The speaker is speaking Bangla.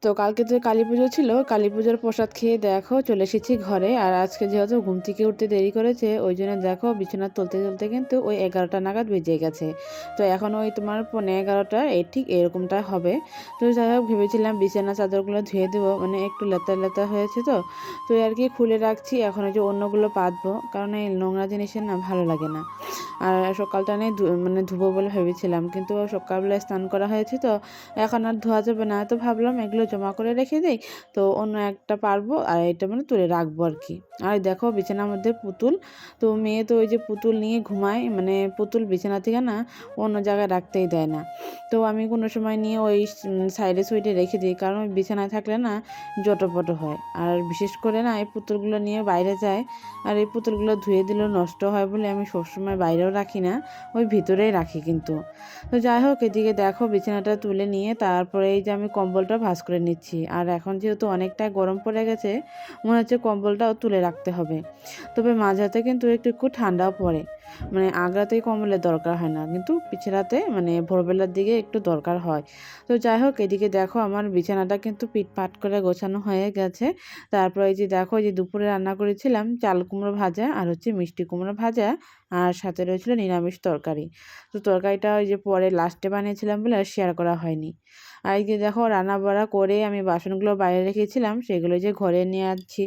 তো কালকে তো কালী পুজো ছিল, কালী পুজোর প্রসাদ খেয়ে দেখো চলে এসেছি ঘরে। আর আজকে যেহেতু ঘুম থেকে উঠতে দেরি করেছে, ওই জন্য দেখো বিছানা তুলতে তুলতে কিন্তু ওই 11টা নাগাদ বেজে গেছে। তো এখন ওই তোমার 11:15 এই ঠিক এরকমটা হবে। তো যাই হোক ভেবেছিলাম বিছানা চাদরগুলো ধুয়ে দেবো, মানে একটু লেতা লেতা হয়েছে তো তো আর কি খুলে রাখছি। এখন ওই যে অন্যগুলো পাতবো, কারণ এই নোংরা জিনিসের না ভালো লাগে না। আর সকালটা নিয়ে মানে ধুবো বলে ভেবেছিলাম, কিন্তু সকালবেলা স্নান করা হয়েছে তো এখন আর ধোয়া যাবে না। তো ভাবলাম এগুলো জমা করে রেখে দিই, তো অন্য একটা পারবো আর এটা মানে তুলে রাখবো আর কি। আর দেখো বিছানার মধ্যে পুতুল, তো মেয়ে তো ওই যে পুতুল নিয়ে ঘুমায়, মানে পুতুল বিছানা থেকে না অন্য জায়গায় রাখতেই দেয় না। তো আমি কোনো সময় নিয়ে ওই সাইডে সুইডে রেখে দিই, কারণ ওই বিছানায় থাকলে না জটপট হয়। আর বিশেষ করে না এই পুতুলগুলো নিয়ে বাইরে যায়, আর এই পুতুলগুলো ধুয়ে দিলেও নষ্ট হয় বলে আমি সবসময় বাইরেও রাখি না, ওই ভিতরেই রাখি কিন্তু। তো যাই হোক এদিকে দেখো বিছানাটা তুলে নিয়ে তারপরে এই যে আমি কম্বলটা ভাঁজ করে নিচ্ছি। আর এখন যেহেতু অনেকটা গরম পড়ে গেছে, মনে হচ্ছে কম্বলটাও তুলে রাখতে হবে। তবে মাঝরাতে কিন্তু একটু একটু ঠান্ডাও পড়ে, মানে আগ্রাতেই কম্বলের দরকার হয় না, কিন্তু পিছে রাতে মানে ভোরবেলার দিকে একটু দরকার হয়। তো যাই হোক এদিকে দেখো আমার বিছানাটা কিন্তু পিটপাট করে গোছানো হয়ে গেছে। তারপর এই যে দেখো এই যে দুপুরে রান্না করেছিলাম চাল কুমড়ো ভাজা আর হচ্ছে মিষ্টি কুমড়ো ভাজা, আর সাথে রয়েছিল নিরামিষ তরকারি। তো তরকারিটা ওই যে পরে লাস্টে বানিয়েছিলাম বলে আর শেয়ার করা হয়নি। আর এই যে দেখো রান্না বাড়া করে আমি বাসনগুলো বাইরে রেখেছিলাম, সেগুলো যে ঘরে নিয়ে আসছি।